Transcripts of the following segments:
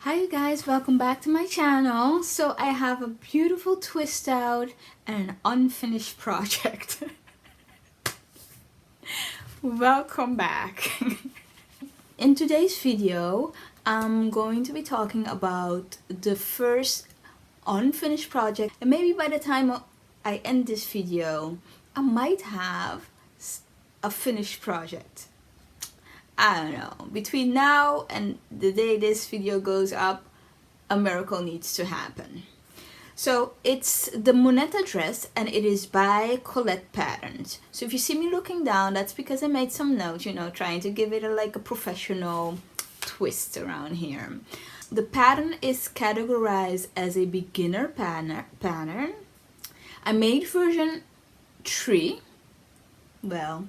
Hi you guys, welcome back to my channel. So I have a beautiful twist out and an unfinished project. Welcome back. In today's video, I'm going to be talking about the first unfinished project, and maybe by the time I end this video, I might have a finished project. I don't know, between now and the day this video goes up, a miracle needs to happen. So it's the Moneta dress, and it is by Colette Patterns. So if you see me looking down, that's because I made some notes, you know, trying to give it like a professional twist around here. The pattern is categorized as a beginner pattern. I made version 3. Well,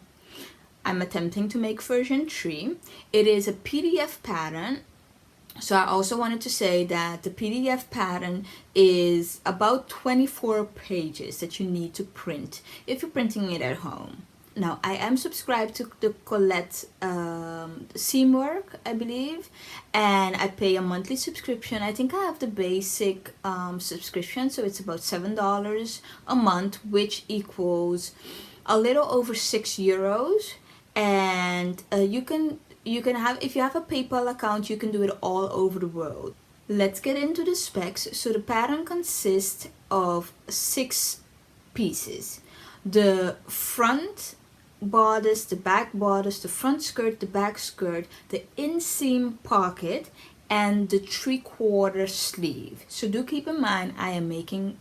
I'm attempting to make version 3. It is a PDF pattern. So I also wanted to say that the PDF pattern is about 24 pages that you need to print if you're printing it at home. Now, I am subscribed to the Colette seam work, I believe, and I pay a monthly subscription. I think I have the basic subscription, so it's about $7 a month, which equals a little over €6. And you can have, if you have a PayPal account, you can do it all over the world. Let's get into the specs. So the pattern consists of 6 pieces: the front bodice, the back bodice, the front skirt, the back skirt, the inseam pocket, and the 3/4 sleeve. So do keep in mind I am making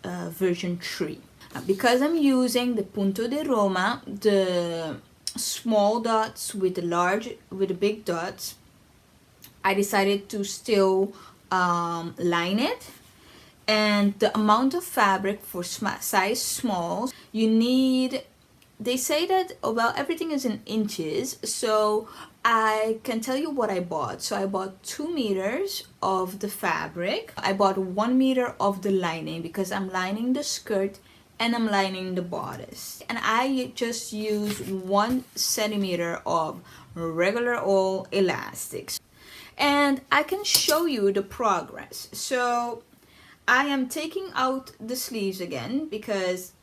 version 3. Because I'm using the Punta di Roma, the small dots with the big dots, I decided to still line it. And the amount of fabric for size small, you need, they say that, well, everything is in inches, so I can tell you what I bought. So I bought 2 meters of the fabric. I bought 1 meter of the lining because I'm lining the skirt and I'm lining the bodice, and I just use 1 centimeter of regular old elastics, and I can show you the progress. So I am taking out the sleeves again because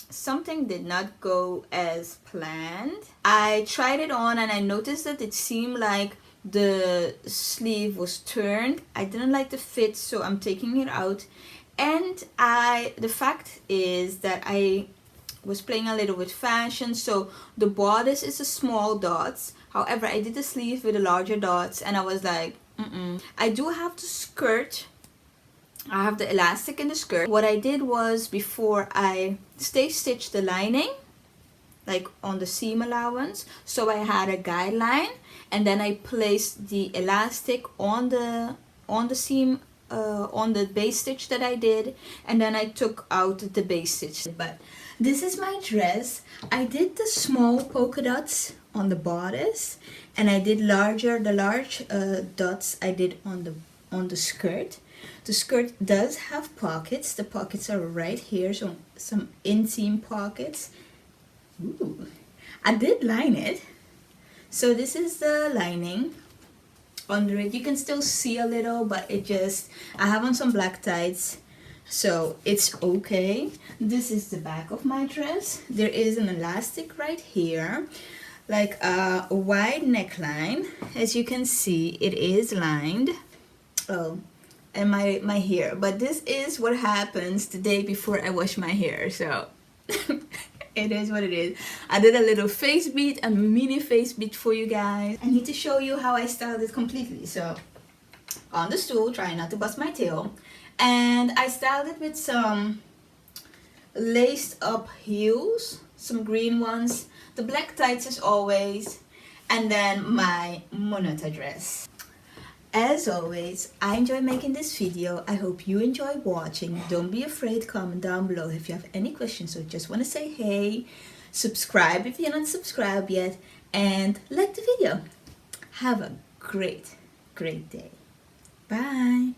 something did not go as planned. I tried it on and I noticed that it seemed like the sleeve was turned. I didn't like the fit, so I'm taking it out. And the fact is that I was playing a little with fashion, so the bodice is a small dots. However, I did the sleeve with the larger dots, and I was like, I do have the skirt. I have the elastic in the skirt. What I did was, before I stitched the lining, like on the seam allowance, so I had a guideline, and then I placed the elastic on the seam, on the base stitch that I did, and then I took out the base stitch. But this is my dress. I did the small polka dots on the bodice, and I did the large dots I did on the skirt. The skirt does have pockets. The pockets are right here, so some inseam pockets. Ooh. I did line it. So this is the lining. Under it, you can still see a little, but I have on some black tights, so it's okay. This is the back of my dress. There is an elastic right here, like a wide neckline. As you can see, it is lined. Oh, and my hair, but this is what happens the day before I wash my hair, so it is what it is. I did a little face beat, a mini face beat for you guys. I need to show you how I styled it completely. So on the stool, trying not to bust my tail, and I styled it with some laced up heels, some green ones, the black tights as always, and then my Moneta dress. As always, I enjoy making this video. I hope you enjoy watching. Don't be afraid, comment down below if you have any questions or just want to say hey. Subscribe if you're not subscribed yet, and like the video. Have a great day. Bye.